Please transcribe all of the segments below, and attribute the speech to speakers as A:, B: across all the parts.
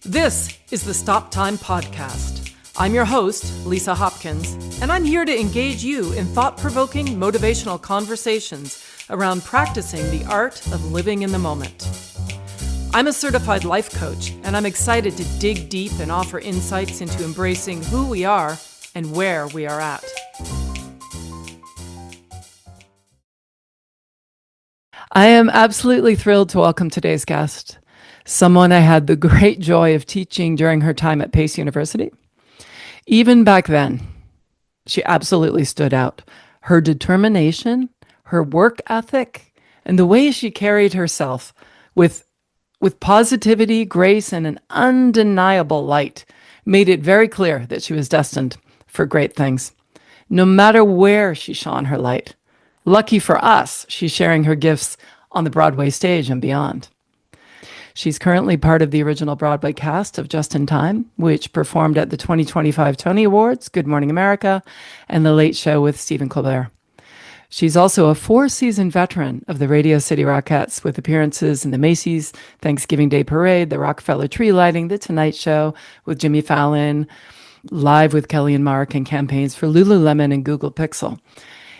A: This is the Stop Time podcast. I'm your host, Lisa Hopkins, and I'm here to engage you in thought-provoking, motivational conversations around practicing the art of living in the moment. I'm a certified life coach, and I'm excited to dig deep and offer insights into embracing who we are and where we are at. I am absolutely thrilled to welcome today's guest, someone I had the great joy of teaching during her time at Pace University. Even back then, she absolutely stood out. Her determination, her work ethic, and the way she carried herself with positivity, grace, and an undeniable light made it very clear that she was destined for great things, no matter where she shone her light. Lucky for us, she's sharing her gifts on the Broadway stage and beyond. She's currently part of the original Broadway cast of Just in Time, which performed at the 2025 Tony Awards, Good Morning America, and The Late Show with Stephen Colbert. She's also a 4-season veteran of the Radio City Rockettes with appearances in the Macy's Thanksgiving Day Parade, the Rockefeller Tree Lighting, The Tonight Show with Jimmy Fallon, Live with Kelly and Mark, and campaigns for Lululemon and Google Pixel.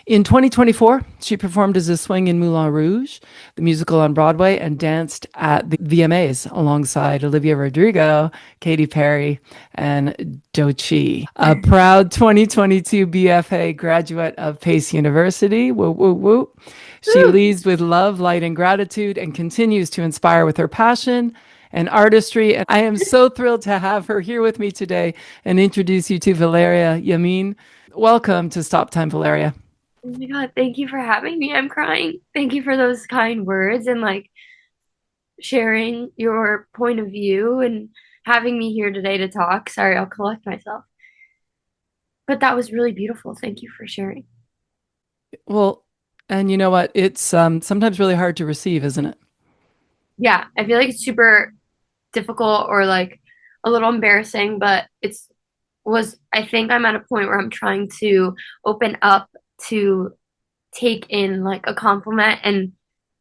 A: In 2024, she performed as a swing in Moulin Rouge, the musical on Broadway, and danced at the VMAs alongside Olivia Rodrigo, Katy Perry, and Doechii. A proud 2022 BFA graduate of Pace University. Woo, woo, woo. She leads with love, light, and gratitude and continues to inspire with her passion and artistry. And I am so thrilled to have her here with me today and introduce you to Valeria Yamin. Welcome to Stop Time, Valeria.
B: Oh my God, thank you for having me. I'm crying. Thank you for those kind words and sharing your point of view and having me here today to talk. Sorry, I'll collect myself. But that was really beautiful. Thank you for sharing.
A: Well, and you know what? It's sometimes really hard to receive, isn't it?
B: Yeah, I feel like it's super difficult or a little embarrassing, but I think I'm at a point where I'm trying to open up to take in a compliment and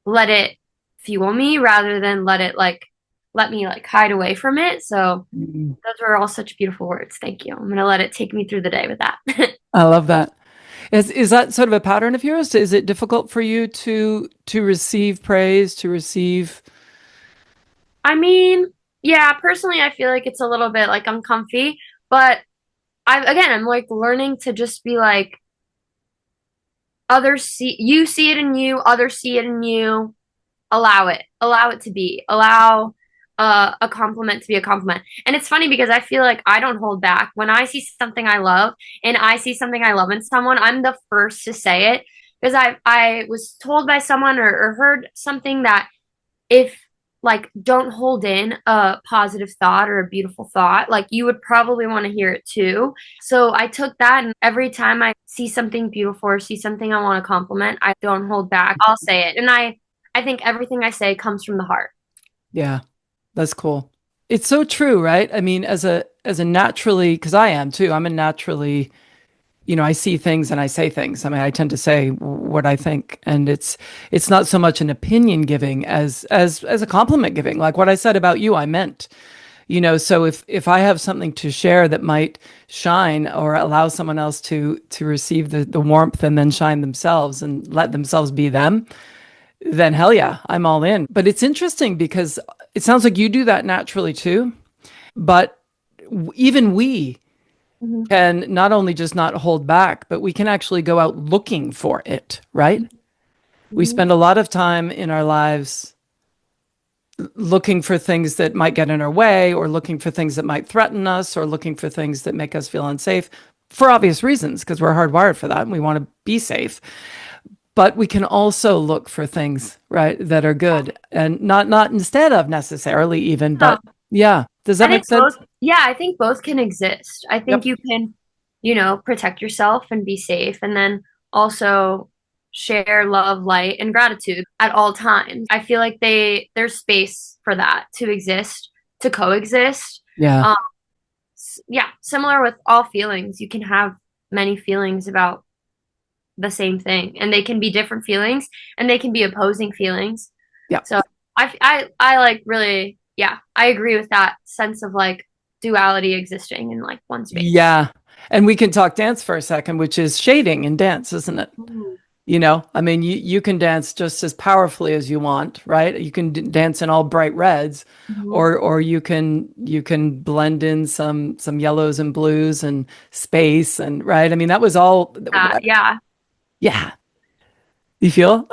B: let it fuel me rather than let me hide away from it. So those were all such beautiful words. Thank you. I'm gonna let it take me through the day with that.
A: I love that. Is that sort of a pattern of yours? Is it difficult for you to receive praise, to receive?
B: I mean, yeah, personally I feel like it's a little bit uncomfy, but I'm learning to just be others see it in you, others see it in you. Allow it to be. Allow a compliment to be a compliment. And it's funny because I feel like I don't hold back. When I see something I love and I see something I love in someone, I'm the first to say it because I was told by someone or heard something that if don't hold in a positive thought or a beautiful thought, you would probably want to hear it too. So I took that, and every time I see something beautiful or see something I want to compliment, I don't hold back. I'll say it. And I think everything I say comes from the heart.
A: Yeah, that's cool. It's so true, right? I mean, as a naturally, because I am too, I'm a naturally, I see things and I say things. I mean, I tend to say what I think, and it's not so much an opinion giving as a compliment giving. Like what I said about you, I meant. So if I have something to share that might shine or allow someone else to receive the warmth and then shine themselves and let themselves be them, then hell yeah, I'm all in. But it's interesting because it sounds like you do that naturally too. But even we
B: Mhm.
A: can not only just not hold back, but we can actually go out looking for it, right? We
B: Mhm.
A: spend a lot of time in our lives looking for things that might get in our way, or looking for things that might threaten us, or looking for things that make us feel unsafe for obvious reasons, because we're hardwired for that and we want to be safe. But we can also look for things, right, that are good and not instead of necessarily even,
B: No,
A: but yeah. Does
B: I
A: that
B: think
A: make
B: both,
A: sense?
B: yeah, I think both can exist. I think
A: Yep.
B: you can, protect yourself and be safe, and then also share love, light, and gratitude at all times. I feel like there's space for that to exist, to coexist.
A: Yeah.
B: Um, yeah, similar with all feelings. You can have many feelings about the same thing, and they can be different feelings, and they can be opposing feelings.
A: Yeah.
B: So I really, yeah, I agree with that sense of like duality existing in like one space.
A: Yeah. And we can talk dance for a second, which is shading in dance, isn't it?
B: Ooh.
A: I mean, you can dance just as powerfully as you want, right? You can dance in all bright reds,
B: Mhm.
A: or you can blend in some yellows and blues and space and right. I mean, that was all.
B: Yeah.
A: Yeah, you feel?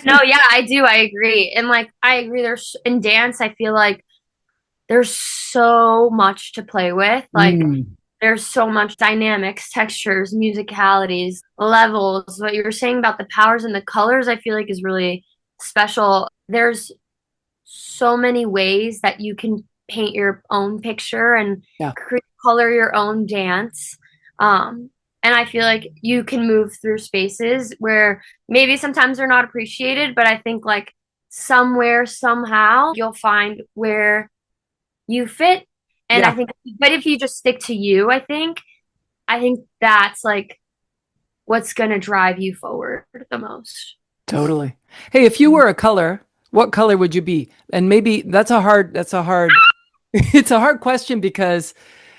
B: No, yeah, I do. I agree. And like I agree there's in dance, I feel like there's so much to play with. Like
A: Mm,
B: there's so much dynamics, textures, musicalities, levels. What you were saying about the powers and the colors, I feel like is really special. There's so many ways that you can paint your own picture and
A: yeah,
B: color your own dance. Um, and I feel like you can move through spaces where maybe sometimes they're not appreciated, but I think like somewhere, somehow, you'll find where you fit. And I
A: yeah,
B: think, but if you just stick to you, I think that's like what's going to drive you forward the most.
A: totally. Hey, if you were a color, what color would you be? And maybe that's a hard it's a hard question because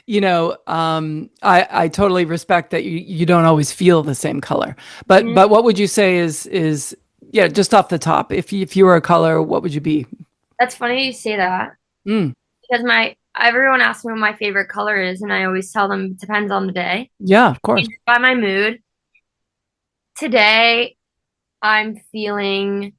A: I totally respect that you don't always feel the same color.
B: Mhm.
A: But what would you say is yeah, just off the top, if you were a color, what would you be?
B: That's funny you say that
A: Mm,
B: because my everyone asks me what my favorite color is, and I always tell them it depends on the day.
A: yeah, of course.
B: Changed by my mood. Today, I'm feeling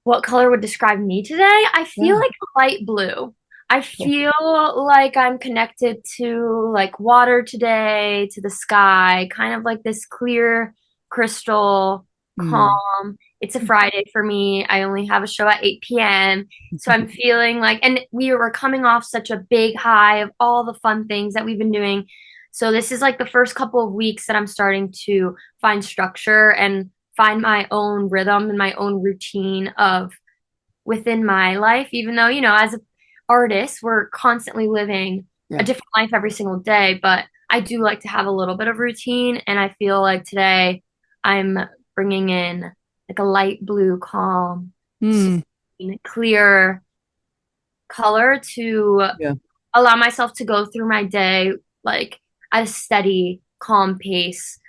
B: what color would describe me today? I feel
A: Yeah.
B: like light blue. I feel like I'm connected to like water today, to the sky, kind of like this clear crystal,
A: Mm.
B: calm. It's a Friday for me. I only have a show at 8 p.m. So I'm feeling like, and we were coming off such a big high of all the fun things that we've been doing. So this is like the first couple of weeks that I'm starting to find structure and find my own rhythm and my own routine of within my life, even though, as an artist, we're constantly living a
A: Yeah.
B: different life every single day. But I do like to have a little bit of routine. And I feel like today I'm bringing in like a light blue, calm,
A: Mm.
B: serene, clear color to
A: Yeah.
B: allow myself to go through my day like at a steady, calm pace.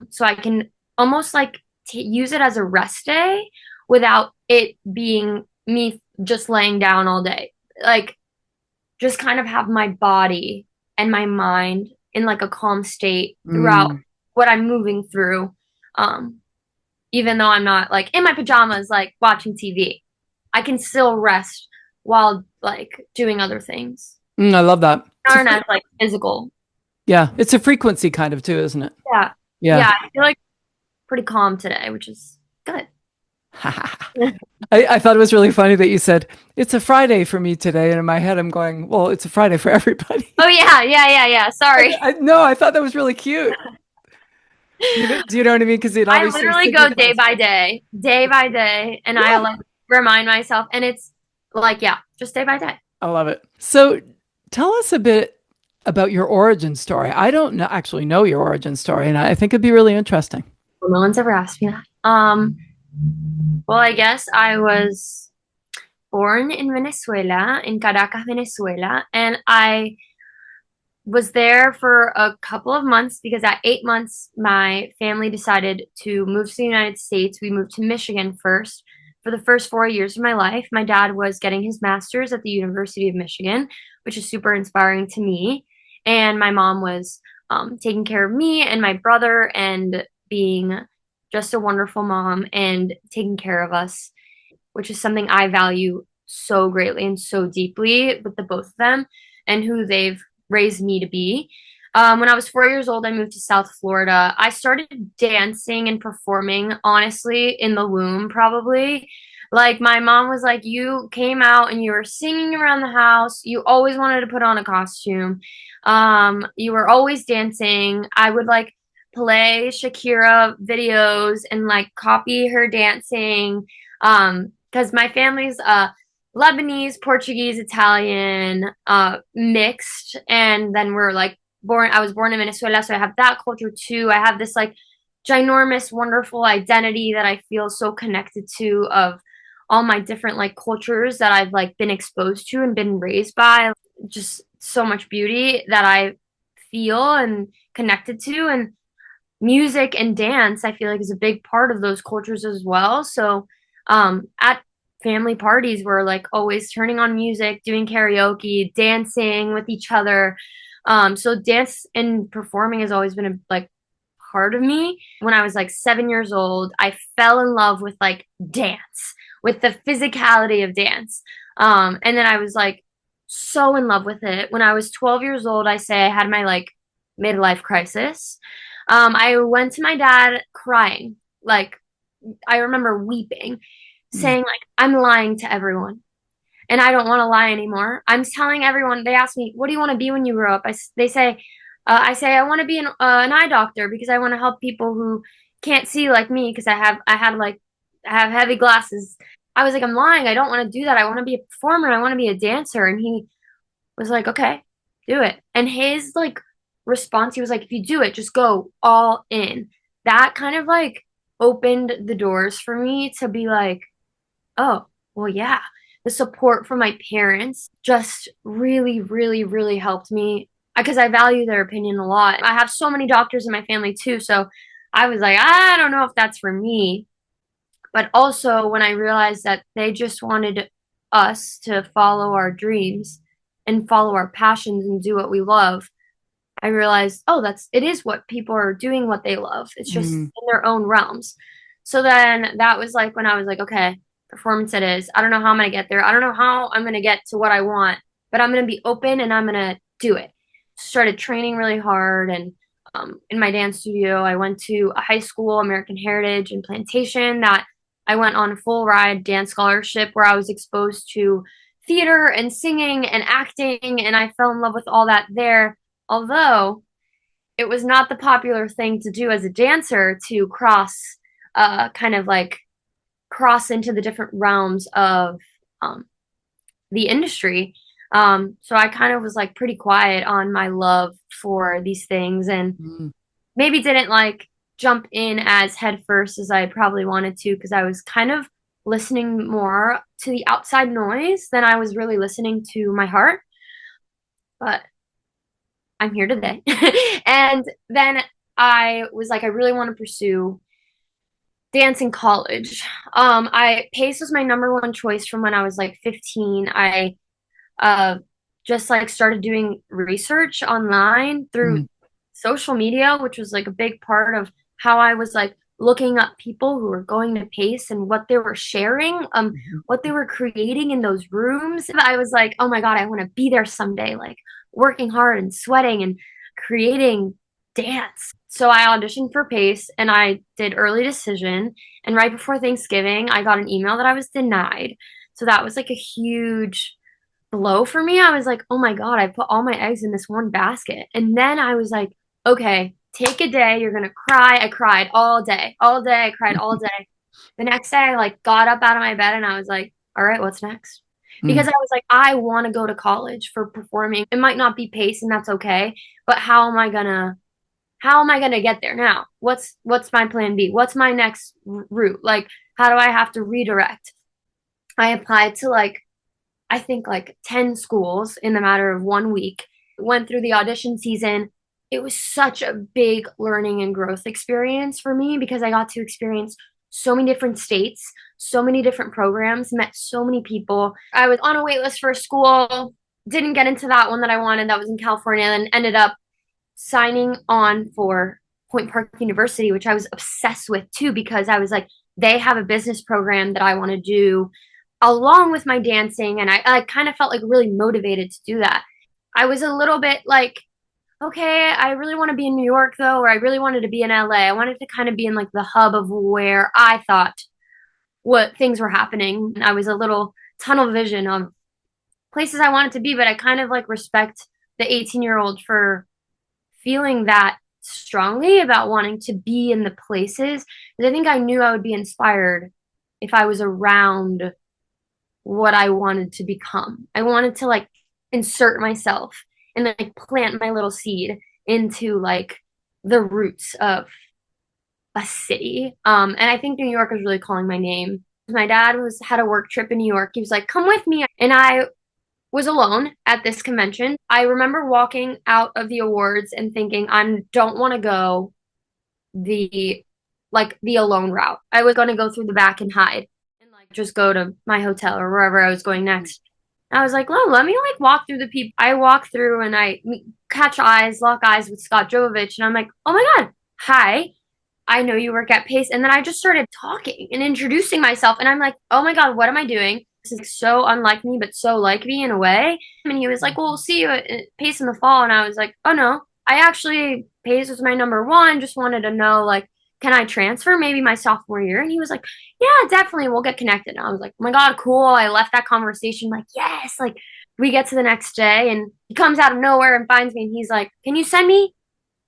B: So I can almost like use it as a rest day without it being me just laying down all day. Like just kind of have my body and my mind in like a calm state throughout
A: Mm.
B: what I'm moving through. Um, Even though I'm not like in my pajamas, like watching TV, I can still rest while like doing other things
A: Mm, I love that.
B: aren't as like physical.
A: Yeah, it's a frequency kind of too, isn't it?
B: Yeah.
A: Yeah.
B: Yeah. I feel like pretty calm today, which is good.
A: I thought it was really funny that you said it's a Friday for me today, and in my head I'm going, well, it's a Friday for everybody.
B: Oh yeah, yeah, yeah, yeah. Sorry.
A: No, I thought that was really cute. Do you know what I mean? Because it
B: I
A: obviously
B: literally go
A: signifies.
B: day by day, and I
A: Yeah,
B: like remind myself, and it's like, yeah, just day by day.
A: I love it. So, tell us a bit about your origin story. I don't actually know your origin story, and I think it'd be really interesting.
B: Well, no one's ever asked me that. Well, I guess I was born in Venezuela, in Caracas, Venezuela, and I was there for a couple of months because at 8 months, my family decided to move to the United States. We moved to Michigan first. For the first 4 years of my life, my dad was getting his master's at the University of Michigan, which is super inspiring to me. And my mom was taking care of me and my brother and being just a wonderful mom and taking care of us, which is something I value so greatly and so deeply with the both of them and who they've raised me to be. When I was 4 years old, I moved to South Florida. I started dancing and performing, honestly, in the womb, probably. Like, my mom was like, you came out and you were singing around the house. You always wanted to put on a costume. You were always dancing. I would like play Shakira videos and like copy her dancing. Because my family's Lebanese, Portuguese, Italian, mixed, and then we're like born. I was born in Venezuela, so I have that culture too. I have this like ginormous, wonderful identity that I feel so connected to of all my different like cultures that I've like been exposed to and been raised by. Just so much beauty that I feel and connected to. And music and dance, I feel like, is a big part of those cultures as well. So at family parties, we're like always turning on music, doing karaoke, dancing with each other. So dance and performing has always been a like part of me. When I was like 7 years old, I fell in love with like dance, with the physicality of dance. And then I was like so in love with it. When I was 12 years old, I say I had my like midlife crisis. I went to my dad crying. Like, I remember weeping,
A: Mm.
B: saying, like, I'm lying to everyone and I don't want to lie anymore. I'm telling everyone, they ask me, what do you want to be when you grow up? They say, I say, I want to be an eye doctor because I want to help people who can't see like me because I have heavy glasses. I was like, I'm lying. I don't want to do that. I want to be a performer. I want to be a dancer. And he was like, okay, do it. And his like response, he was like, if you do it, just go all in. That kind of like opened the doors for me to be like, oh, well, yeah. The support from my parents just really, really, really helped me because I value their opinion a lot. I have so many doctors in my family too. So I was like, I don't know if that's for me. But also, when I realized that they just wanted us to follow our dreams and follow our passions and do what we love, I realized, oh, it is what people are doing what they love. It's just
A: Mm.
B: in their own realms. So then that was like when I was like, okay, performance it is. I don't know how I'm going to get there. I don't know how I'm going to get to what I want, but I'm going to be open and I'm going to do it. Started training really hard. And in my dance studio, I went to a high school, American Heritage and Plantation, that I went on a full ride dance scholarship where I was exposed to theater and singing and acting. And I fell in love with all that there. Although it was not the popular thing to do as a dancer to kind of like cross into the different realms of um, the industry. So I kind of was like pretty quiet on my love for these things and
A: Mm.
B: maybe didn't like jump in as headfirst as I probably wanted to because I was kind of listening more to the outside noise than I was really listening to my heart. But I'm here today. And then I was like, I really want to pursue dance in college. I Pace was my number one choice from when I was like 15. I uh just like started doing research online through
A: Mm.
B: social media, which was like a big part of how I was like looking up people who were going to Pace and what they were sharing,
A: Mhm.
B: what they were creating in those rooms. I was like, oh my God, I want to be there someday, like working hard and sweating and creating dance. So I auditioned for Pace and I did early decision. And right before Thanksgiving, I got an email that I was denied. So that was like a huge blow for me. I was like, oh my God, I put all my eggs in this one basket. And then I was like, okay, take a day. You're going to cry. I cried all day, all day. I cried all day. The next day, I like got up out of my bed and I was like, all right, what's next? Because
A: Mm.
B: I was like, I want to go to college for performing. It might not be Pace and that's okay, but how am I gonna get there now? What's my plan B? What's my next route? Like, how do I have to redirect? I applied to like I think like 10 schools in the matter of 1 week. Went through the audition season. It was such a big learning and growth experience for me because I got to experience so many different states, so many different programs, met so many people. I was on a wait list for a school, didn't get into that one that I wanted that was in California, and ended up signing on for Point Park University, which I was obsessed with too because I was like, they have a business program that I want to do along with my dancing. And I kind of felt like really motivated to do that. I was a little bit like, okay, I really want to be in New York though, or I really wanted to be in LA. I wanted to kind of be in like the hub of where I thought what things were happening. And I was a little tunnel vision of places I wanted to be, but I kind of like respect the 18-year-old for feeling that strongly about wanting to be in the places. Because I think I knew I would be inspired if I was around what I wanted to become. I wanted to like insert myself and like plant my little seed into like the roots of a city. And I think New York is really calling my name. My dad was had a work trip in New York. He was like, "Come with me." And I was alone at this convention. I remember walking out of the awards and thinking, I don't want to go the the alone route. I was going to go through the back and hide and like just go to my hotel or wherever I was going next. I was like, well, let me like walk through the people. I walk through and lock eyes with Scott Jovovich, and I'm like, oh my God, hi. I know you work at Pace. And then I just started talking and introducing myself. And I'm like, oh my God, what am I doing? This is so unlike me, but so like me in a way. And he was like, well, we'll see you at Pace in the fall. And I was like, oh no, I actually, Pace was my number one. Just wanted to know, like, can I transfer maybe my sophomore year? And he was like, yeah, definitely. We'll get connected. And I was like, oh my God, cool. I left that conversation like, yes. Like, we get to the next day and he comes out of nowhere and finds me. And he's like, can you send me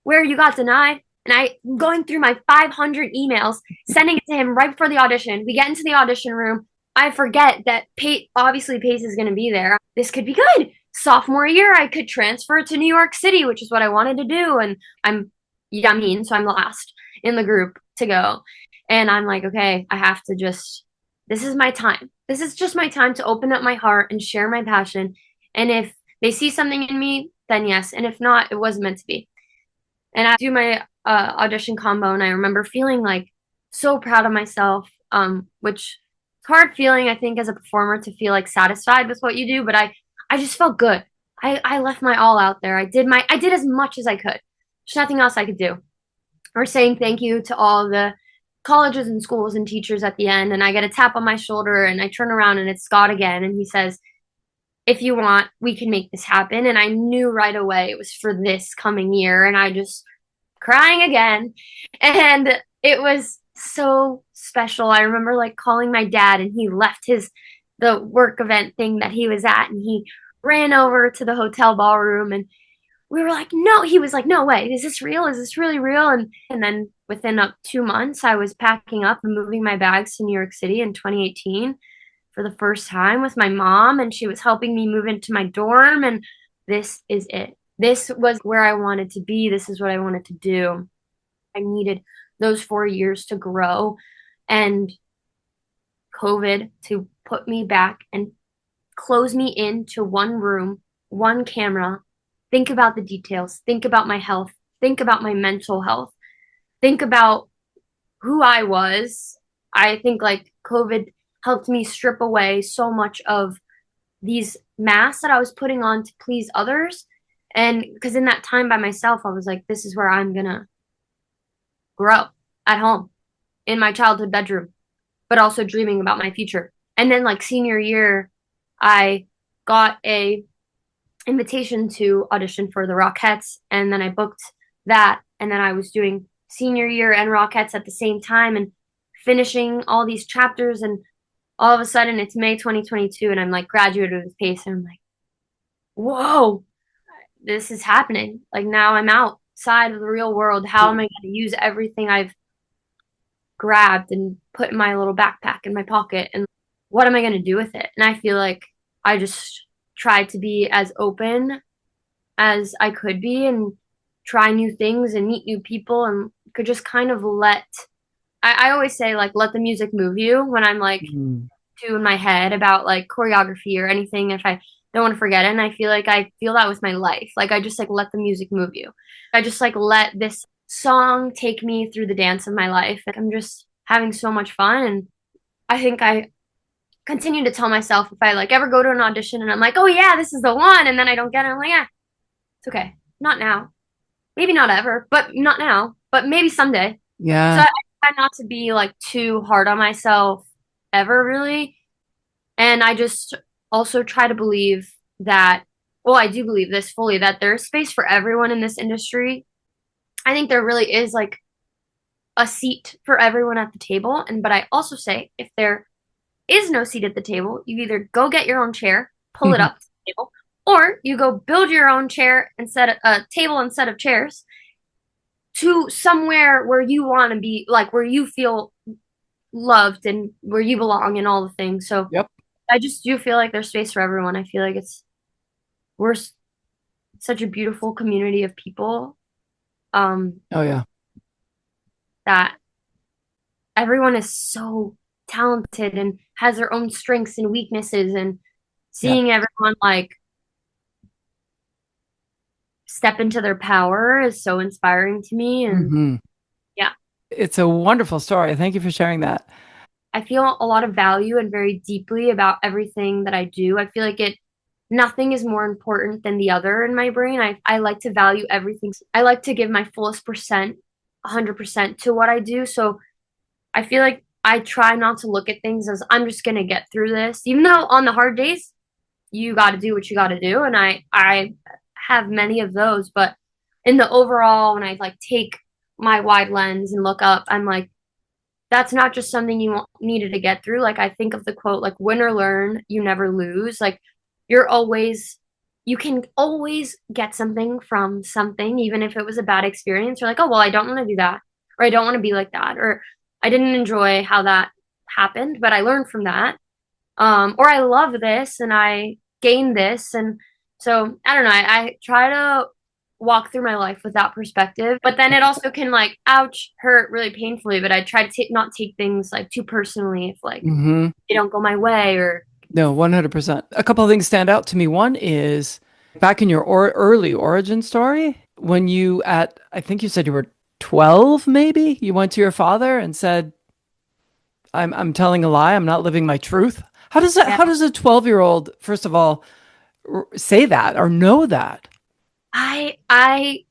B: where you got denied? And I'm going through my 500 emails, sending it to him right before the audition. We get into the audition room. I forget that obviously Pace is going to be there. This could be good. Sophomore year, I could transfer to New York City, which is what I wanted to do. And I'm Yamin, so I'm last in the group to go. And I'm like, okay, I have to this is my time. This is just my time to open up my heart and share my passion. And if they see something in me, then yes. And if not, it wasn't meant to be. And I do my audition combo, and I remember feeling like so proud of myself, which it's hard feeling, I think, as a performer to feel like satisfied with what you do, but I just felt good. I left my all out there. I did as much as I could. There's nothing else I could do. Or saying thank you to all the colleges and schools and teachers at the end, and I get a tap on my shoulder, and I turn around, and it's Scott again, and he says, if you want, we can make this happen. And I knew right away it was for this coming year. And I just crying again. And it was so special. I remember like calling my dad, and he left the work event thing that he was at, and he ran over to the hotel ballroom, and we were like, no, he was like, no way, is this real? Is this really real? And then within 2 months, I was packing up and moving my bags to New York City in 2018 for the first time with my mom, and she was helping me move into my dorm. And this is it. This was where I wanted to be. This is what I wanted to do. I needed those 4 years to grow and COVID to put me back and close me into one room, one camera, think about the details, think about my health, think about my mental health, think about who I was. I think like COVID helped me strip away so much of these masks that I was putting on to please others. And because in that time by myself, I was like, this is where I'm gonna grow at home in my childhood bedroom, but also dreaming about my future. And then like senior year, I got a invitation to audition for the Rockettes, and then I booked that, and then I was doing senior year and Rockettes at the same time and finishing all these chapters. And all of a sudden it's May 2022 and I'm like graduated with Pace, and I'm like, whoa, this is happening. Like now I'm outside of the real world. How am I going to use everything I've grabbed and put in my little backpack in my pocket? And what am I going to do with it? And I feel like I just tried to be as open as I could be and try new things and meet new people, and could just kind of I always say like let the music move you when I'm like too in my head about like choreography or anything, if I don't want to forget it. And I feel like I feel that with my life. Like I just like let the music move you. I just like let this song take me through the dance of my life. Like I'm just having so much fun. And I think I continue to tell myself if I like ever go to an audition and I'm like, oh yeah, this is the one, and then I don't get it, I'm like, yeah, it's okay. Not now. Maybe not ever, but not now. But maybe someday. So
A: Yeah.
B: I try not to be like too hard on myself ever, really. And I just also try to believe that, well, I do believe this fully, that there's space for everyone in this industry. I think there really is like a seat for everyone at the table. And but I also say if there is no seat at the table, you either go get your own chair, pull it up to the table, or you go build your own chair and set a table instead of chairs to somewhere where you want to be, like where you feel loved and where you belong and all the things. So
A: Yep.
B: I just do feel like there's space for everyone. I feel like we're such a beautiful community of people, um,
A: Oh yeah.
B: that everyone is so talented and has their own strengths and weaknesses, and
A: Yeah.
B: seeing everyone like step into their power is so inspiring to me. And
A: Hmm.
B: yeah,
A: It's a wonderful story. Thank you for sharing that.
B: I feel a lot of value and very deeply about everything that I do. I feel like nothing is more important than the other in my brain. I like to value everything. I like to give my fullest percent, 100% to what I do. So I feel like I try not to look at things as I'm just gonna get through this. Even though on the hard days, you got to do what you got to do, and I have many of those. But in the overall, when I like take my wide lens and look up, I'm like, that's not just something you needed to get through. Like I think of the quote, like win or learn, you never lose. Like you're always, you can always get something from something, even if it was a bad experience. You're like, oh well, I don't want to do that, or I don't want to be like that, or I didn't enjoy how that happened, but I learned from that. Or I love this and I gained this. And so I don't know, I try to walk through my life with that perspective, but then it also can like ouch, hurt really painfully. But I try to not take things like too personally if like
A: Hmm.
B: they don't go my way or
A: No, 100%. A couple of things stand out to me. One is back in your early origin story, when I think you said you were 12, maybe, you went to your father and said, I'm telling a lie. I'm not living my truth.
B: yeah.
A: How does a 12-year-old, first of all, say that or know that?
B: I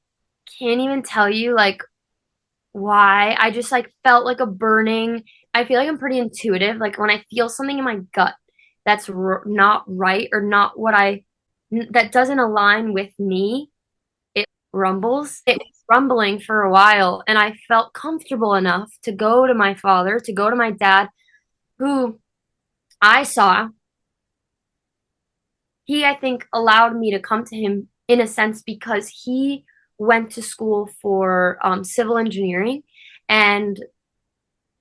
B: can't even tell you like why. I just like felt like a burning. I feel like I'm pretty intuitive. Like when I feel something in my gut that's not right or not what that doesn't align with me, it rumbles. It was rumbling for a while, and I felt comfortable enough to go to my father, to go to my dad, who I saw. He, I think, allowed me to come to him in a sense because he went to school for civil engineering and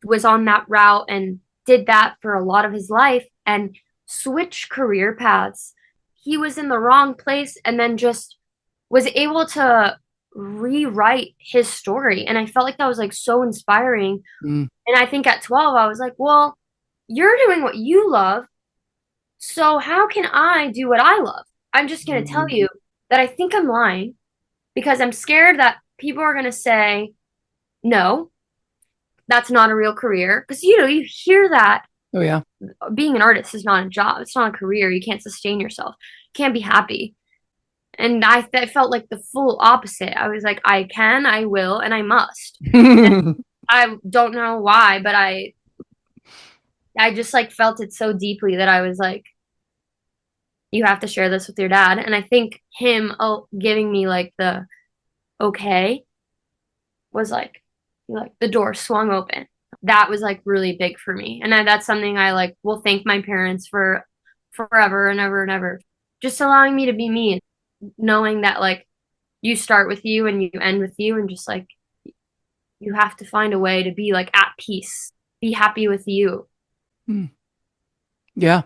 B: was on that route and did that for a lot of his life and switched career paths. He was in the wrong place and then just was able to rewrite his story. And I felt like that was like so inspiring.
A: Mm,
B: And I think at 12, I was like, well, you're doing what you love. So how can I do what I love? I'm just going to tell
A: mhm,
B: you that I think I'm lying because I'm scared that people are going to say, no, that's not a real career. Because, you hear that
A: oh, yeah.
B: being an artist is not a job. It's not a career. You can't sustain yourself. You can't be happy. And I felt like the full opposite. I was like, I can, I will, and I must. And I don't know why, but I just like felt it so deeply that I was like, you have to share this with your dad. And I think him giving me like the okay was like the door swung open. That was like really big for me. And that's something I like will thank my parents for forever and ever and ever. Just allowing me to be me, knowing that like you start with you and you end with you, and just like you have to find a way to be like at peace, be happy with you.
A: Mm, yeah.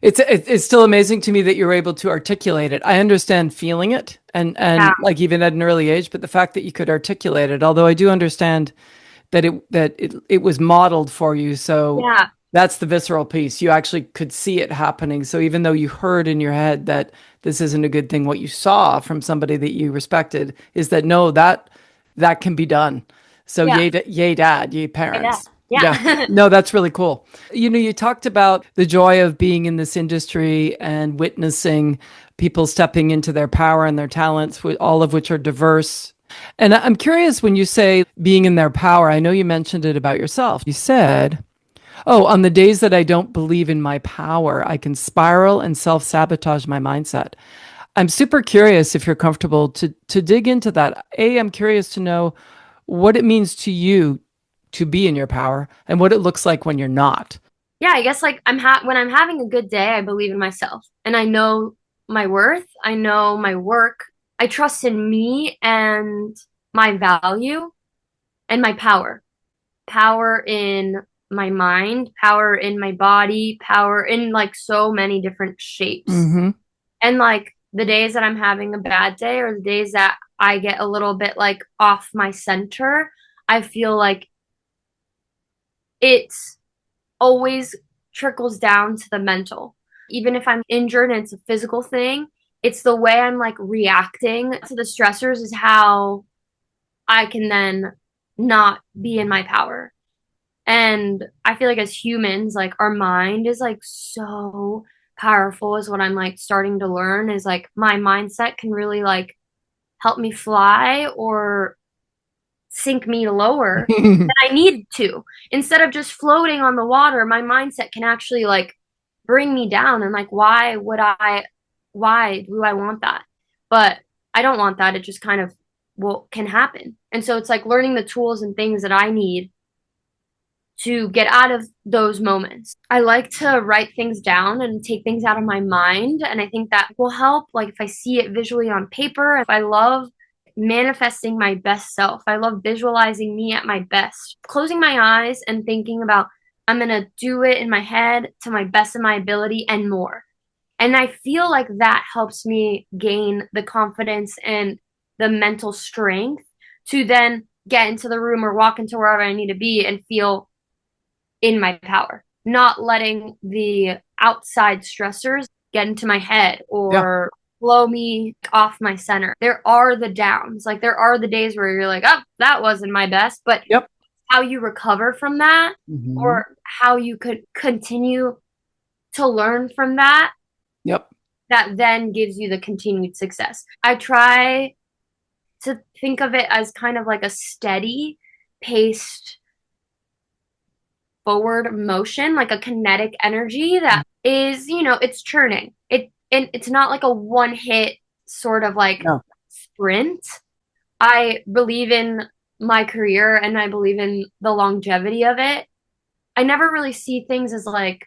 A: It's still amazing to me that you're able to articulate it. I understand feeling it
B: Yeah,
A: and like even at an early age, but the fact that you could articulate it, although I do understand that it was modeled for you, so
B: yeah,
A: that's the visceral piece. You actually could see it happening. So even though you heard in your head that this isn't a good thing, what you saw from somebody that you respected is that no, that can be done. So
B: yeah,
A: yay dad, yay
B: yeah,
A: parents. Yeah.
B: yeah,
A: No, that's really cool. You talked about the joy of being in this industry and witnessing people stepping into their power and their talents, all of which are diverse. And I'm curious when you say being in their power, I know you mentioned it about yourself. You said, oh, on the days that I don't believe in my power, I can spiral and self sabotage my mindset. I'm super curious if you're comfortable to dig into that. I'm curious to know what it means to you to be in your power and what it looks like when you're not.
B: yeah. I guess like when I'm having a good day, I believe in myself and I know my worth. I know my work. I trust in me and my value and my power. Power in my mind, power in my body, power in like so many different shapes.
A: Mm-hmm.
B: And like the days that I'm having a bad day or the days that I get a little bit like off my center, I feel like it's always trickles down to the mental. Even if I'm injured and it's a physical thing, it's the way I'm like reacting to the stressors is how I can then not be in my power. And I feel like as humans, like our mind is like so powerful is what I'm like starting to learn is like my mindset can really like help me fly or sink me lower than I need to. Instead of just floating on the water, my mindset can actually like bring me down and like why do I want that? But I don't want that. It just kind of can happen. And so it's like learning the tools and things that I need to get out of those moments. I like to write things down and take things out of my mind. And I think that will help. Like if I see it visually on paper, if I love manifesting my best self, I love visualizing me at my best, closing my eyes and thinking about, I'm going to do it in my head to my best of my ability and more. And I feel like that helps me gain the confidence and the mental strength to then get into the room or walk into wherever I need to be and feel in my power, not letting the outside stressors get into my head
A: Yeah.
B: or blow me off my center. There are the downs, like there are the days where you're like, oh, that wasn't my best, but
A: Yep.
B: how you recover from that
A: Mm-hmm.
B: or how you could continue to learn from that,
A: Yep.
B: that then gives you the continued success. I try to think of it as kind of like a steady paced forward motion, like a kinetic energy that is, it's churning. It's not like a one hit sort of like
A: No.
B: sprint. I believe in my career and I believe in the longevity of it. I never really see things as like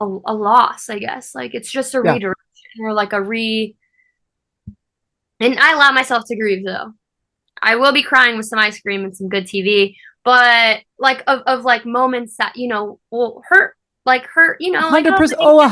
B: a loss, I guess. Like it's just a
A: Yeah.
B: redirection or like and I allow myself to grieve though. I will be crying with some ice cream and some good TV, but like of like moments that, will hurt, like, oh,
A: 100%.
B: I didn't
A: Oh,
B: get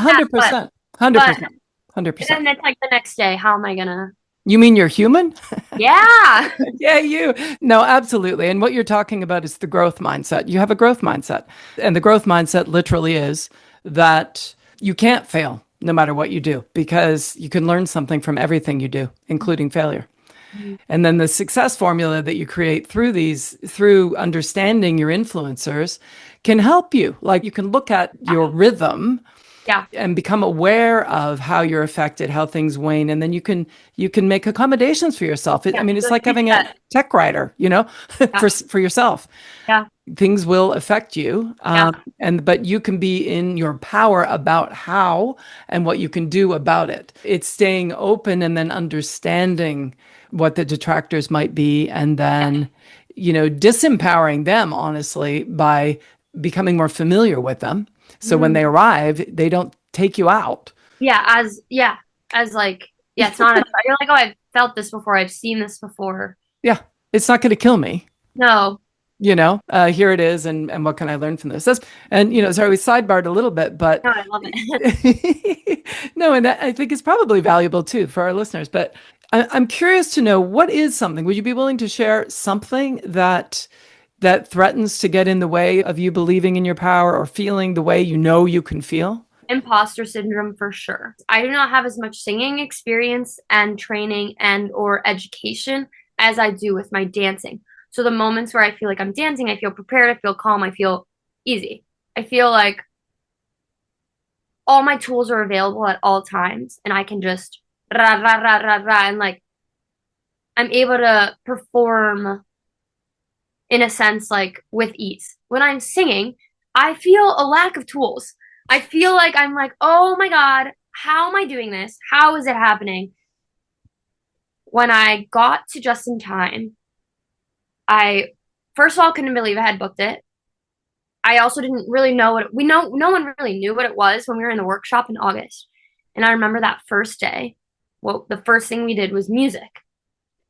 B: that,
A: 100%.
B: but
A: 100%. 100%.
B: then it's like the next day, how am I gonna?
A: You mean you're human?
B: Yeah.
A: Yeah, you. No, absolutely. And what you're talking about is the growth mindset. You have a growth mindset. And the growth mindset literally is that you can't fail no matter what you do because you can learn something from everything you do, including failure. And then the success formula that you create through understanding your influencers can help you. Like you can look at your rhythm
B: Yeah.
A: and become aware of how you're affected, how things wane, and then you can make accommodations for yourself. I
B: Yeah.
A: mean, it's
B: The
A: like having a
B: reset.
A: tech writer,
B: Yeah.
A: for yourself.
B: Yeah.
A: Things will affect you,
B: Yeah.
A: but you can be in your power about how and what you can do about it. It's staying open and then understanding what the detractors might be, and then disempowering them honestly by becoming more familiar with them. So when
B: Mm.
A: they arrive, they don't take you out.
B: As like, yeah, it's not a, you're like, oh, I've felt this before. I've seen this before.
A: Yeah, it's not going to kill me.
B: No.
A: Here it is, and what can I learn from this? Sorry, we sidebarred a little bit, but
B: No, I love it.
A: no, and I think it's probably valuable too for our listeners. But I'm curious to know what is something. Would you be willing to share something that threatens to get in the way of you believing in your power or feeling the way you can feel?
B: Imposter syndrome for sure. I do not have as much singing experience and training and or education as I do with my dancing. So the moments where I feel like I'm dancing, I feel prepared, I feel calm, I feel easy. I feel like all my tools are available at all times and I can just rah rah rah rah rah and like I'm able to perform in a sense like with ease. When I'm singing, I feel a lack of tools. I feel like I'm like, oh my God, how am I doing this? How is it happening? When I got to Just in Time, I first of all couldn't believe I had booked it. I also didn't really know no one really knew what it was when we were in the workshop in August. And I remember that first day, well, the first thing we did was music.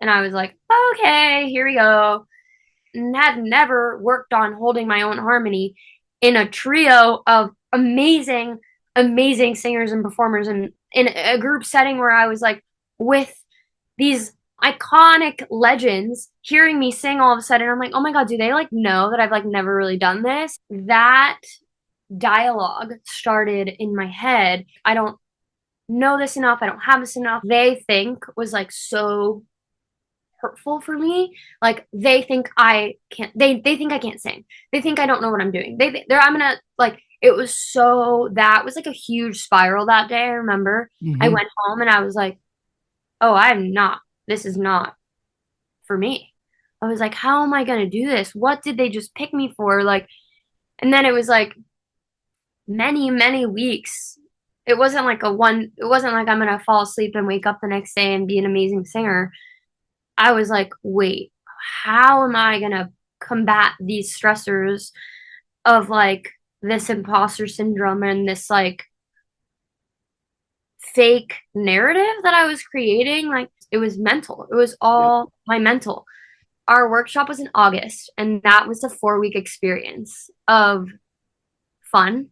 B: And I was like, okay, here we go. And had never worked on holding my own harmony in a trio of amazing, amazing singers and performers and in a group setting where I was like with these iconic legends hearing me sing all of a sudden. I'm like, oh my God, do they like know that I've like never really done this? That dialogue started in my head. I don't know this enough. I don't have this enough. They think was like so hurtful for me. Like they think I can't. They think I can't sing. They think I don't know what I'm doing. They're I'm gonna like. It was so that was like a huge spiral that day. I remember I
A: Hmm.
B: went home and I was like, oh, I'm not. This is not for me. I was like, how am I gonna do this? What did they just pick me for? Like, and then it was like many weeks. It wasn't like I'm gonna fall asleep and wake up the next day and be an amazing singer. I was like, wait, how am I gonna combat these stressors of like this imposter syndrome and this like fake narrative that I was creating? Like it was mental. It was
A: Yep.
B: all my mental. Our workshop was in August, and that was a 4 week experience of fun,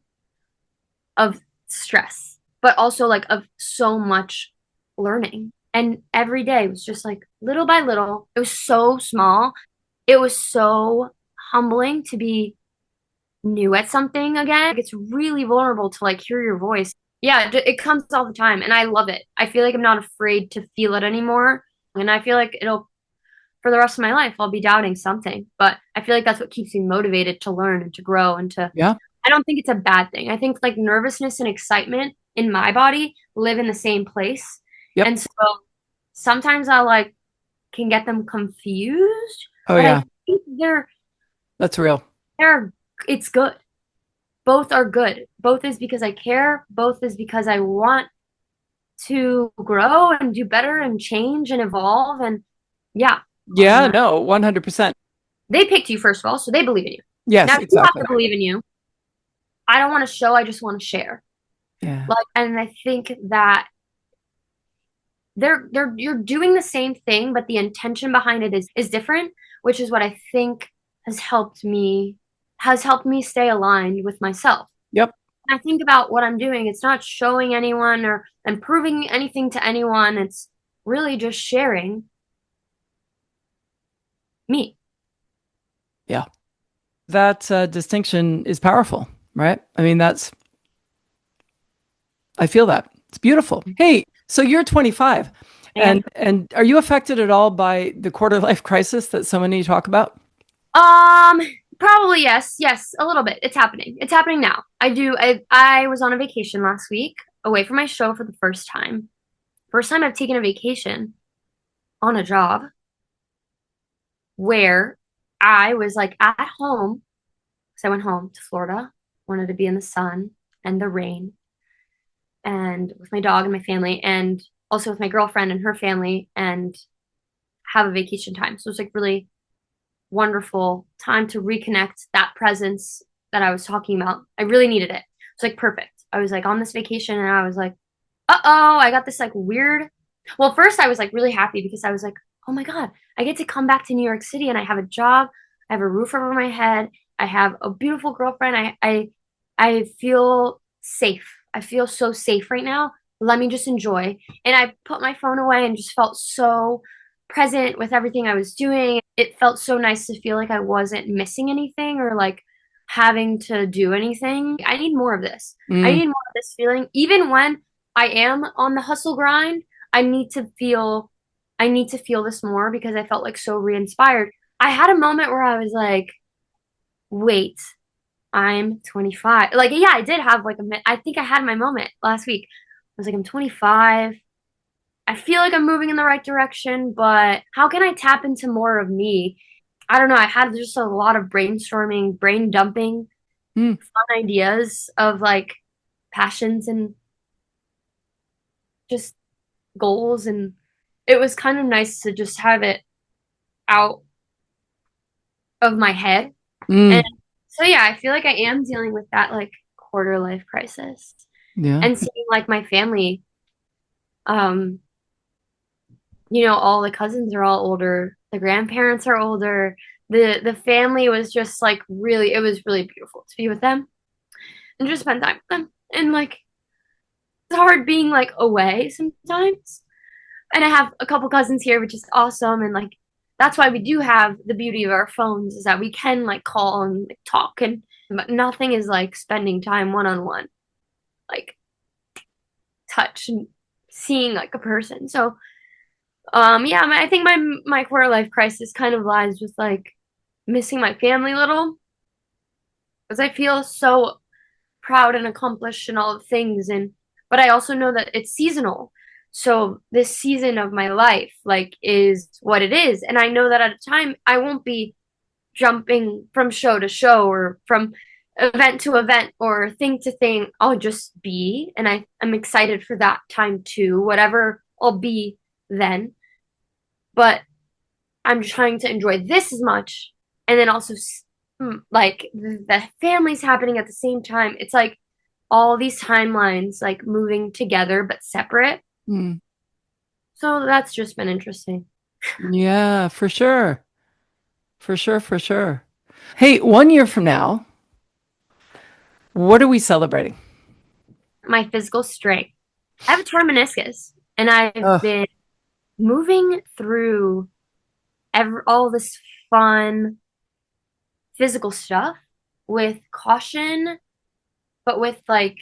B: of stress, but also like of so much learning. And every day was just like little by little. It was so small. It was so humbling to be new at something again. Like, it's really vulnerable to like hear your voice. Yeah, it comes all the time, and I love it. I feel like I'm not afraid to feel it anymore. And I feel like it'll, for the rest of my life, I'll be doubting something. But I feel like that's what keeps me motivated to learn and to grow and to
A: Yeah.
B: I don't think it's a bad thing. I think like nervousness and excitement in my body live in the same place.
A: Yep.
B: And so sometimes I like can get them confused,
A: Oh,
B: but I
A: yeah.
B: think
A: That's real.
B: they're it's good. Both are good. Both is because I care, both is because I want to grow and do better and change and evolve and yeah.
A: Yeah.
B: And
A: No, 100%.
B: they picked you first of all, so they believe in you.
A: Yes,
B: Now you have
A: exactly.
B: to believe in you. I don't want to show, I just want to share.
A: Yeah.
B: Like, and I think that they're you're doing the same thing, but the intention behind it is different, which is what I think has helped me stay aligned with myself.
A: Yep.
B: When I think about what I'm doing, it's not showing anyone or improving anything to anyone. It's really just sharing me.
A: Yeah. That distinction is powerful, right? I mean, I feel that. It's beautiful. Hey, so you're 25,
B: And
A: and are you affected at all by the quarter life crisis that so many talk about?
B: um probably yes, yes, a little bit. It's happening. It's happening now. I was on a vacation last week away from my show for the first time. First time I've taken a vacation on a job where I was like at home. So I went home to Florida, wanted to be in the sun and the rain and with my dog and my family and also with my girlfriend and her family and have a vacation time. So it was like really wonderful time to reconnect that presence that I was talking about. I really needed it. It's like perfect. I was like on this vacation and I was like, uh-oh, I got this like weird. Well, first I was like really happy because I was like, oh my God, I get to come back to New York City and I have a job. I have a roof over my head. I have a beautiful girlfriend. I feel safe. I feel so safe right now. Let me just enjoy. And I put my phone away and just felt so present with everything I was doing. It felt so nice to feel like I wasn't missing anything or like having to do anything. I need more of this. I
A: Mm,
B: need more of this feeling. Even when I am on the hustle grind, I need to feel I need to feel this more because I felt like so re-inspired. I had a moment where I was like, wait, I'm 25. Like, yeah, I did have like I think I had my moment last week. I was like, I'm 25. I feel like I'm moving in the right direction, but how can I tap into more of me? I don't know. I had just a lot of brainstorming, brain dumping,
A: mm.
B: fun ideas of like passions and just goals. And it was kind of nice to just have it out of my head. And
A: Mm.
B: so, yeah, I feel like I am dealing with that like quarter life crisis
A: Yeah.
B: and seeing like my family, um, all the cousins are all older, the grandparents are older. The family was just like really, it was really beautiful to be with them and just spend time with them. And like it's hard being like away sometimes. And I have a couple cousins here, which is awesome. And like that's why we do have the beauty of our phones is that we can like call and like, talk and but nothing is like spending time one on one, like touch and seeing like a person. So, yeah, I think my quarter life crisis kind of lies with like missing my family a little, because I feel so proud and accomplished and all the things, and but I also know that it's seasonal. So this season of my life like is what it is, and I know that at a time I won't be jumping from show to show or from event to event or thing to thing. I'll just be, and I'm excited for that time too, whatever I'll be then. But I'm trying to enjoy this as much, and then also like the family's happening at the same time. It's like all these timelines like moving together but separate.
A: Mm.
B: So that's just been interesting.
A: Yeah, for sure. For sure, for sure. Hey, 1 year from now, what are we celebrating?
B: My physical strength. I have a torn meniscus, and I've
A: Oh,
B: been moving through all this fun physical stuff with caution, but with like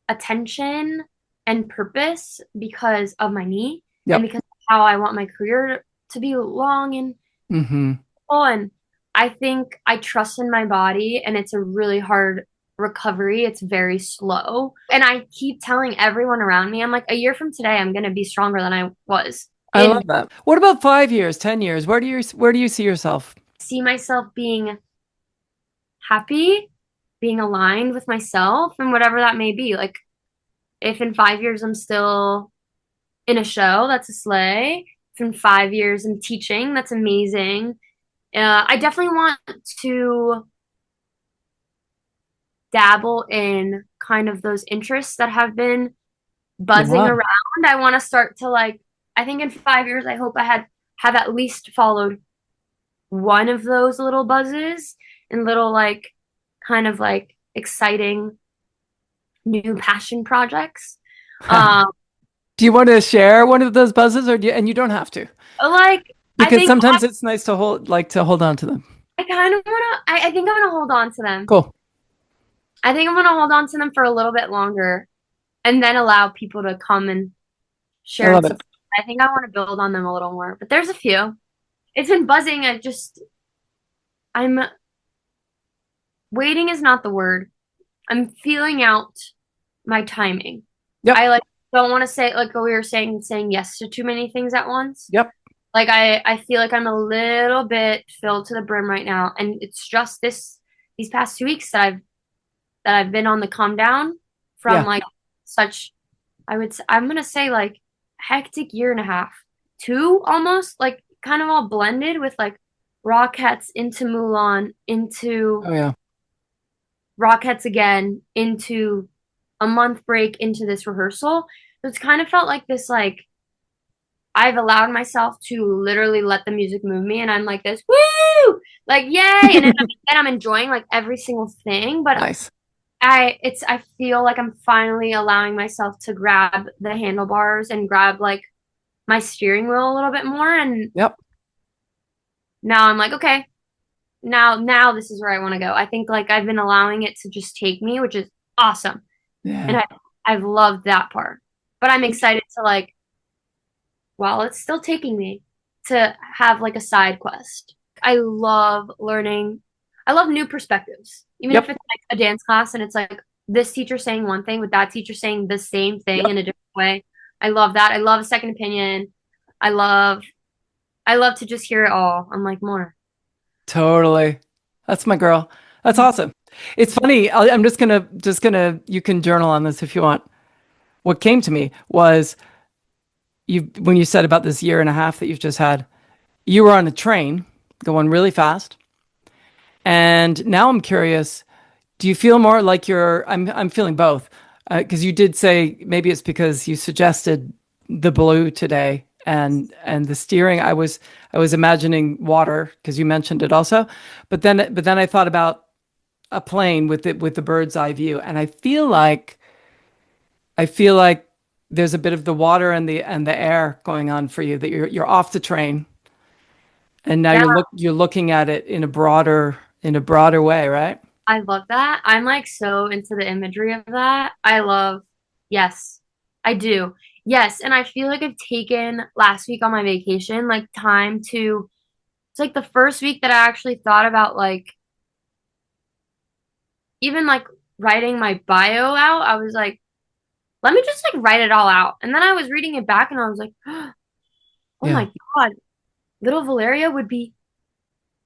B: attention and purpose because of my knee and
A: yep.
B: because of how I want my career to be long and
A: Mm-hmm.
B: full. And I think I trust in my body, and it's a really hard recovery. It's very slow. And I keep telling everyone around me, I'm like, a year from today, I'm going to be stronger than I was.
A: I love
B: And
A: that. What about 5 years, 10 years? Where do you see yourself?
B: see myself being happy, being aligned with myself, and whatever that may be. Like, if in 5 years I'm still in a show, that's a slay. If in 5 years I'm teaching, that's amazing. I definitely want to dabble in kind of those interests that have been buzzing
A: Yeah.
B: around. I want to start to like, I think in 5 years, I hope I have at least followed one of those little buzzes and little like kind of like exciting new passion projects. Um,
A: Do you want to share one of those buzzes and you don't have to
B: like I
A: because
B: think
A: sometimes it's nice to hold on to them.
B: I kind of want to. I think I'm gonna hold on to them.
A: Cool.
B: I think I'm gonna hold on to them for a little bit longer, and then allow people to come and
A: I
B: share and
A: love it.
B: support. I think I want to build on them a little more, but there's a few. It's been buzzing. I'm waiting is not the word. I'm feeling out my timing.
A: Yep.
B: I like don't want to say like what we were saying yes to too many things at once.
A: Yep.
B: Like I feel like I'm a little bit filled to the brim right now, and it's just these past 2 weeks that I've been on the come down from
A: Yeah.
B: like such I'm gonna say like hectic year and a half, two almost like kind of all blended with like Rockettes into Mulan into
A: Oh yeah.
B: Rockettes again into a month break into this rehearsal. So it's kind of felt like this like I've allowed myself to literally let the music move me, and I'm like this woo like yay, and then I'm enjoying like every single thing, but
A: Nice.
B: I feel like I'm finally allowing myself to grab the handlebars and grab like my steering wheel a little bit more, and
A: Yep.
B: now I'm like okay, now this is where I want to go. I think like I've been allowing it to just take me, which is awesome. And
A: Yeah.
B: I've loved that part. But I'm excited to like while it's still taking me to have like a side quest. I love learning. I love new perspectives. Even if
A: Yep.
B: it's like a dance class and it's like this teacher saying one thing with that teacher saying the same thing
A: Yep.
B: in a different way. I love that. I love a second opinion. I love I love to just hear it all. I'm like more.
A: Totally. That's my girl. That's awesome. It's funny. I'm just gonna. You can journal on this if you want. What came to me was you when you said about this year and a half that you've just had. You were on a train going really fast, and now I'm curious. Do you feel more like you're? I'm feeling both because you did say maybe it's because you suggested the blue today and the steering. I was imagining water because you mentioned it also, but then I thought about a plane with the bird's eye view, and I feel like there's a bit of the water and the air going on for you that you're off the train and now
B: Yeah,
A: you're looking at it in a broader way, right?
B: I love that. I'm like so into the imagery of that. I love, yes, I do. Yes, and I feel like I've taken last week on my vacation, like time to, it's like the first week that I actually thought about like, even like writing my bio out. I was like, let me just like write it all out. And then I was reading it back and I was like, oh
A: Yeah.
B: my God, little Valeria would be,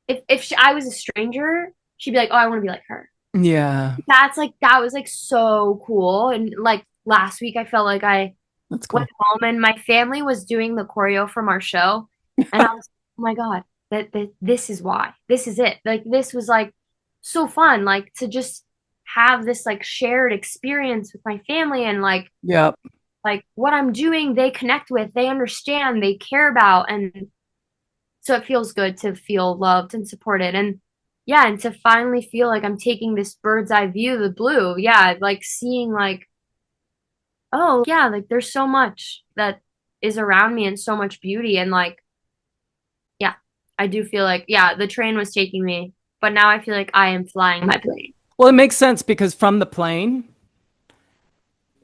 B: if I was a stranger, she'd be like, oh, I want to be like her.
A: Yeah.
B: That's like that was like so cool. And like last week I felt like I
A: That's
B: went
A: cool.
B: home and my family was doing the choreo from our show. And I was, oh my God, that this is why. This is it. Like this was like so fun, like to just have this like shared experience with my family and
A: Yep.
B: like what I'm doing, they connect with, they understand, they care about. And so it feels good to feel loved and supported. And yeah, and to finally feel like I'm taking this bird's eye view of the blue. Yeah, like seeing like, oh yeah, like there's so much that is around me and so much beauty. And like, yeah, I do feel like, yeah, the train was taking me, but now I feel like I am flying my plane.
A: Well, it makes sense because from the plane,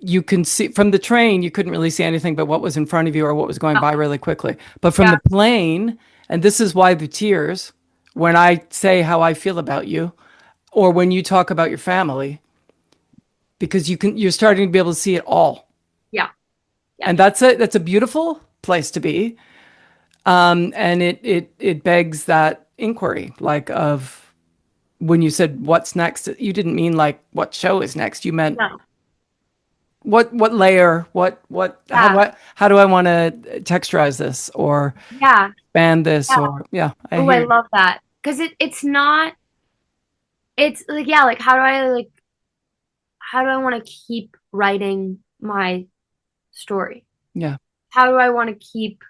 A: you can see from the train, you couldn't really see anything but what was in front of you or what was going
B: Oh,
A: by really quickly. But from
B: yeah,
A: the plane, and this is why the tears, when I say how I feel about you, or when you talk about your family, because you're starting to be able to see it all.
B: yeah, yeah,
A: And that's a beautiful place to be. And it begs that inquiry, like of when you said what's next, you didn't mean like what show is next. You meant
B: no,
A: what layer, what
B: yeah,
A: how do I want to texturize this or
B: yeah,
A: band this
B: yeah.
A: or yeah, I
B: Oh, I
A: hear you.
B: love that. Because it's not, it's like, yeah, like how do I want to keep writing my story?
A: Yeah.
B: How do I want to keep,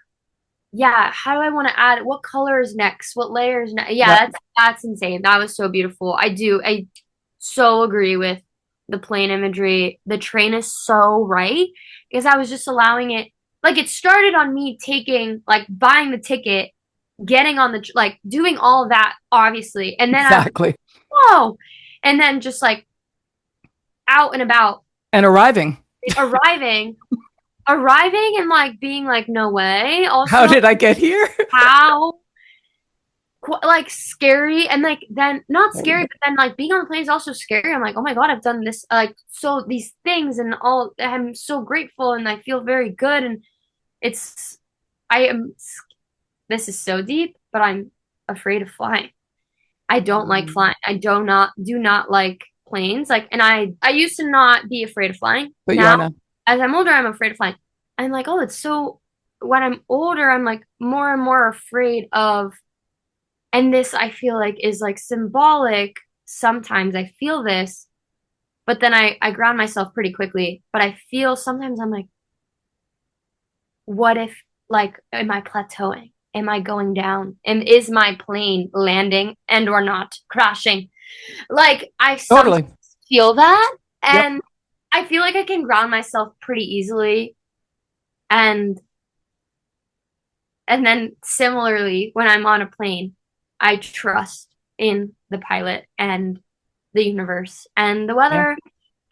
B: yeah, how do I want to add what colors next? What layers next? Yeah,
A: Yeah.
B: that's insane. That was so beautiful. I so agree with the plane imagery. The train is so right because I was just allowing it like it started on me taking like buying the ticket, getting on the like doing all of that obviously. And then I was
A: Exactly.
B: whoa. And then just like out and about
A: And arriving.
B: arriving arriving and like being like no way.
A: How
B: Also
A: did I get here?
B: how like scary and like then not scary
A: Totally.
B: but then like being on the plane is also scary. I'm like oh my God, I've done this like so these things and all. I'm so grateful and I feel very good and it's I am this is so deep but I'm afraid of flying. I don't like flying. I do not like planes. Like and I used to not be afraid of flying.
A: But you are
B: Now
A: now.
B: as I'm older I'm afraid of flying. I'm like oh it's so when I'm older I'm like more and more afraid of. And this I feel like is like symbolic. Sometimes I feel this, but then I ground myself pretty quickly. But I feel sometimes I'm like, what if like am I plateauing? Am I going down? And is my plane landing and or not crashing? Like I sometimes
A: Totally.
B: feel that
A: Yep.
B: and I feel like I can ground myself pretty easily. And and then similarly when I'm on a plane, I trust in the pilot and the universe and the
A: Yeah.
B: weather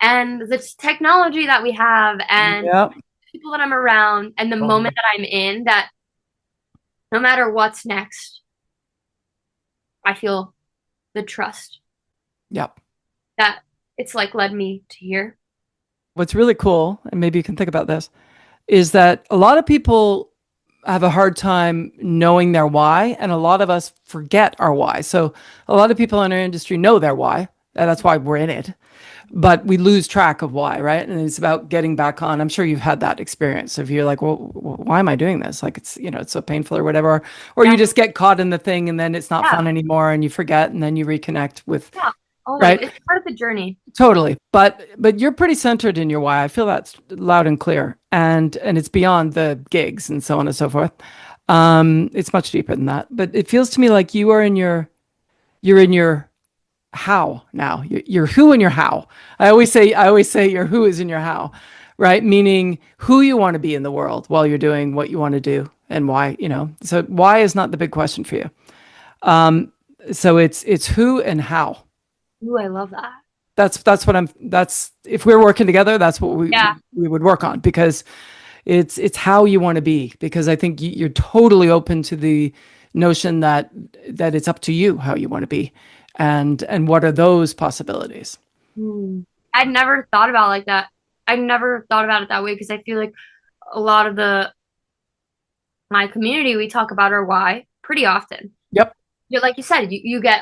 B: and the technology that we have and
A: Yep.
B: people that I'm around and the moment
A: Totally.
B: that I'm in that no matter what's next, I feel the trust
A: Yep.
B: that it's like led me to here.
A: What's really cool, and maybe you can think about this, is that a lot of people have a hard time knowing their why, and a lot of us forget our why. So a lot of people in our industry know their why, and that's why we're in it. But we lose track of why, right? And it's about getting back on. I'm sure you've had that experience of you're like, well, why am I doing this? Like it's, it's so painful or whatever. Or
B: Yeah,
A: you just get caught in the thing and then it's not
B: yeah,
A: fun anymore and you forget and then you reconnect with,
B: yeah. Always.
A: right?
B: It's part of the journey.
A: Totally. But you're pretty centered in your why. I feel that's loud and clear. And it's beyond the gigs and so on and so forth. It's much deeper than that. But it feels to me like you're in your how now. Your who and your how. I always say your who is in your how, right? Meaning who you want to be in the world while you're doing what you want to do and why, So why is not the big question for you. So it's who and how.
B: Ooh, I love that.
A: That's what that's if we're working together, that's what
B: Yeah.
A: we would work on, because it's how you want to be, because I think you're totally open to the notion that it's up to you how you want to be, and what are those possibilities.
B: Hmm. I'd never thought about it like that. I never thought about it that way because I feel like a lot of the my community we talk about our why pretty often.
A: Yep.
B: Like you said, you get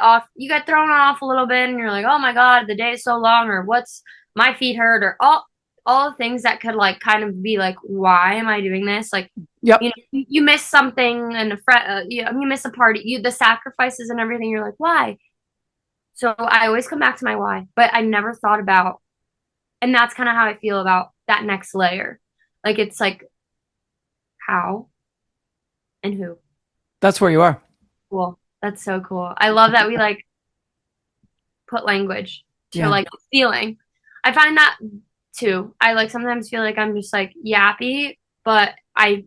B: thrown off a little bit, and you're like, oh my God, the day is so long, or what's my feet hurt, or all the things that could like kind of be like, why am I doing this? Like,
A: Yep.
B: you miss something, and a friend, you miss a party, the sacrifices and everything. You're like, why? So I always come back to my why, but I never thought about, and that's kind of how I feel about that next layer. Like it's like how and who.
A: That's where you are.
B: Cool. That's so cool. I love that we like put language to
A: Yeah.
B: like feeling. I find that too. I like sometimes feel like I'm just like yappy, but I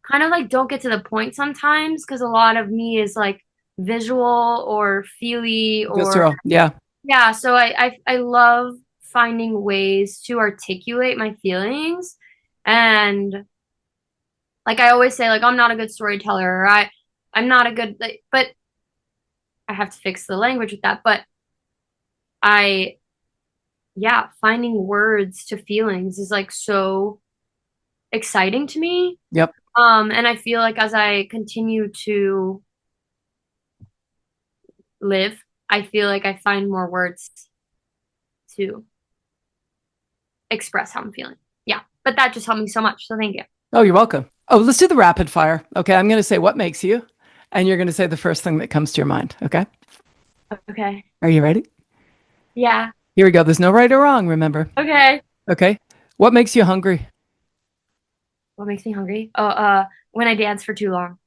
B: kind of like don't get to the point sometimes because a lot of me is like visual or feely or
A: Visceral. Yeah.
B: yeah. So I love finding ways to articulate my feelings, and like I always say, like I'm not a good storyteller, or I'm not a good like, but I have to fix the language with that. But I yeah, finding words to feelings is like so exciting to me.
A: Yep.
B: And I feel like as I continue to live, I feel like I find more words to express how I'm feeling. Yeah, but that just helped me so much. So thank you.
A: Oh, you're welcome. Oh, let's do the rapid fire. Okay. I'm going to say what makes you, and you're going to say the first thing that comes to your mind. Okay.
B: Okay.
A: Are you ready?
B: Yeah.
A: Here we go. There's no right or wrong, remember?
B: Okay.
A: Okay. What makes you hungry?
B: What makes me hungry? Oh, when I dance for too long.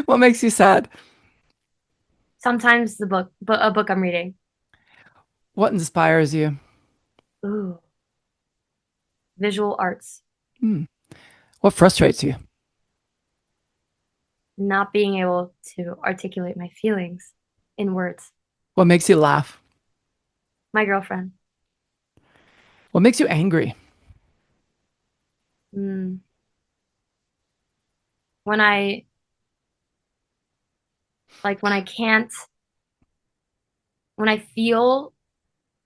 A: What makes you sad?
B: Sometimes a book I'm reading.
A: What inspires you?
B: Ooh, visual arts.
A: Hmm. What frustrates you?
B: Not being able to articulate my feelings in words.
A: What makes you laugh?
B: My girlfriend.
A: What makes you angry?
B: Mm. When I when I can't, when I feel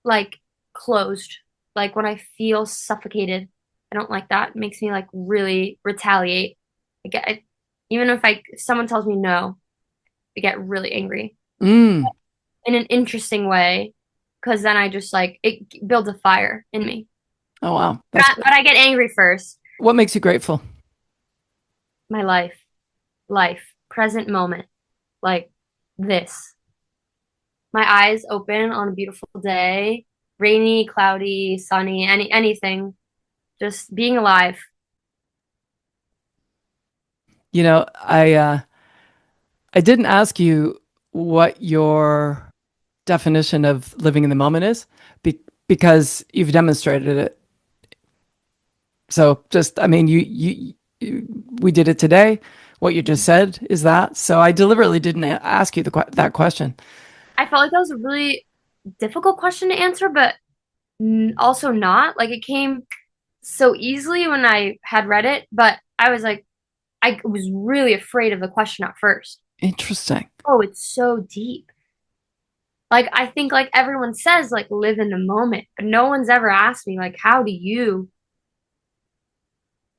B: like closed, like when I feel suffocated, I don't like that. It makes me like really retaliate. Even if someone tells me no, I get really angry
A: Mm.
B: in an interesting way because then I just like it builds a fire in me.
A: Oh, wow.
B: But
A: That's
B: I,
A: great.
B: but I get angry first.
A: What makes you grateful?
B: My life, present moment, like this. My eyes open on a beautiful day, rainy, cloudy, sunny, anything, just being alive.
A: You know, I didn't ask you what your definition of living in the moment is, because you've demonstrated it. So just, I mean, we did it today. What you just said is that. So I deliberately didn't ask you that question.
B: I felt like that was a really difficult question to answer, but also not. Like it came so easily when I had read it, but I was like, I was really afraid of the question at first.
A: Interesting.
B: Oh, it's so deep. Like I think like everyone says like live in the moment, but no one's ever asked me like how do you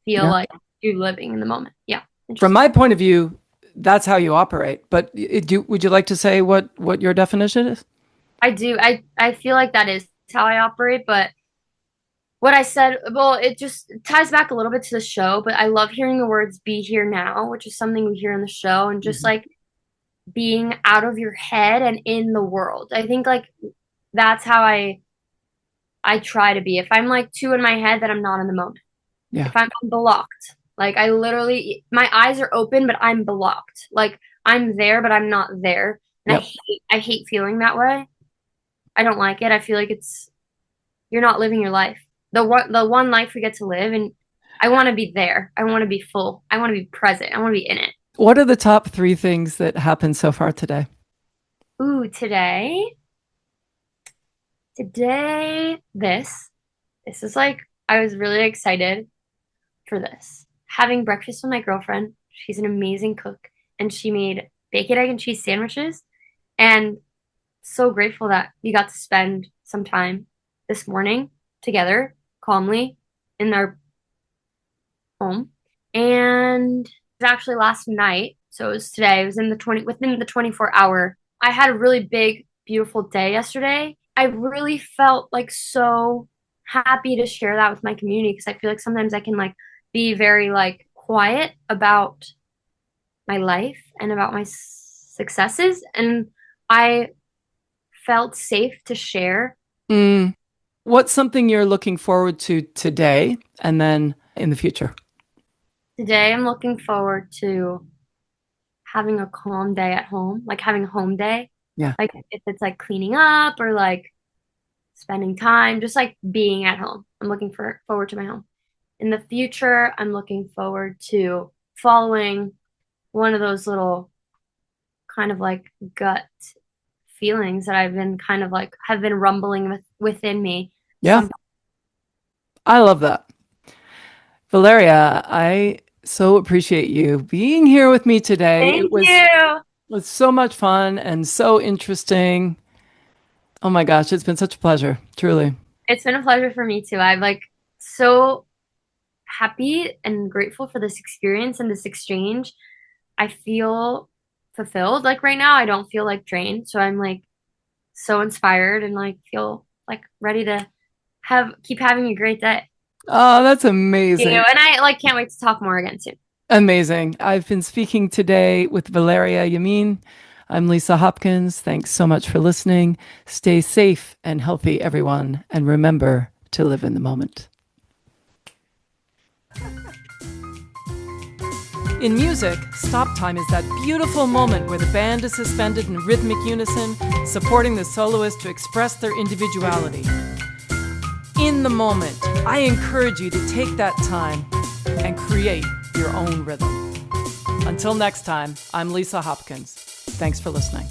B: feel
A: Yeah.
B: like you're living in the moment? Yeah,
A: From
B: interesting.
A: my point of view, that's how you operate. But would you like to say what your definition is?
B: I do. I feel like that is how I operate, but what I said, well, it just ties back a little bit to the show, but I love hearing the words be here now, which is something we hear in the show, and just
A: Mhm.
B: like being out of your head and in the world. I think like that's how I try to be. If I'm like too in my head, then I'm not in the moment.
A: Yeah.
B: If I'm blocked, like I literally my eyes are open, but I'm blocked. Like I'm there, but I'm not there. And
A: Yep.
B: I hate feeling that way. I don't like it. I feel like it's you're not living your life. The one life we get to live, and I want to be there. I want to be full. I want to be present. I want to be in it.
A: What are the top three things that happened so far today?
B: Ooh, today. Today, this is like, I was really excited for this. Having breakfast with my girlfriend. She's an amazing cook, and she made bacon, egg, and cheese sandwiches. And so grateful that we got to spend some time this morning together, calmly, in our home. And it was actually last night, so it was today. It was within the 24-hour. I had a really big, beautiful day yesterday. I really felt like so happy to share that with my community because I feel like sometimes I can like be very like quiet about my life and about my successes, and I felt safe to share.
A: Mm. What's something you're looking forward to today and then in the future?
B: Today, I'm looking forward to having a calm day at home, like having a home day.
A: Yeah.
B: Like if it's like cleaning up or like spending time, just like being at home. I'm looking forward to my home. In the future, I'm looking forward to following one of those little kind of like gut feelings that I've been kind of like have been rumbling within me. So
A: Yeah. I love that. Valeria, I so appreciate you being here with me today.
B: thank you.
A: It was so much fun and so interesting. Oh my gosh, it's been such a pleasure, truly.
B: It's been a pleasure for me too. I'm like so happy and grateful for this experience and this exchange. I feel fulfilled. Like right now, I don't feel like drained. So I'm like so inspired and like feel like ready to keep having a great day.
A: Oh, that's
B: You
A: amazing.
B: know, and I like can't wait to talk more again soon.
A: Amazing. I've been speaking today with Valeria Yamin. I'm Lisa Hopkins. Thanks so much for listening. Stay safe and healthy, everyone. And remember to live in the moment. In music, stop time is that beautiful moment where the band is suspended in rhythmic unison, supporting the soloist to express their individuality. In the moment, I encourage you to take that time and create your own rhythm. Until next time, I'm Lisa Hopkins. Thanks for listening.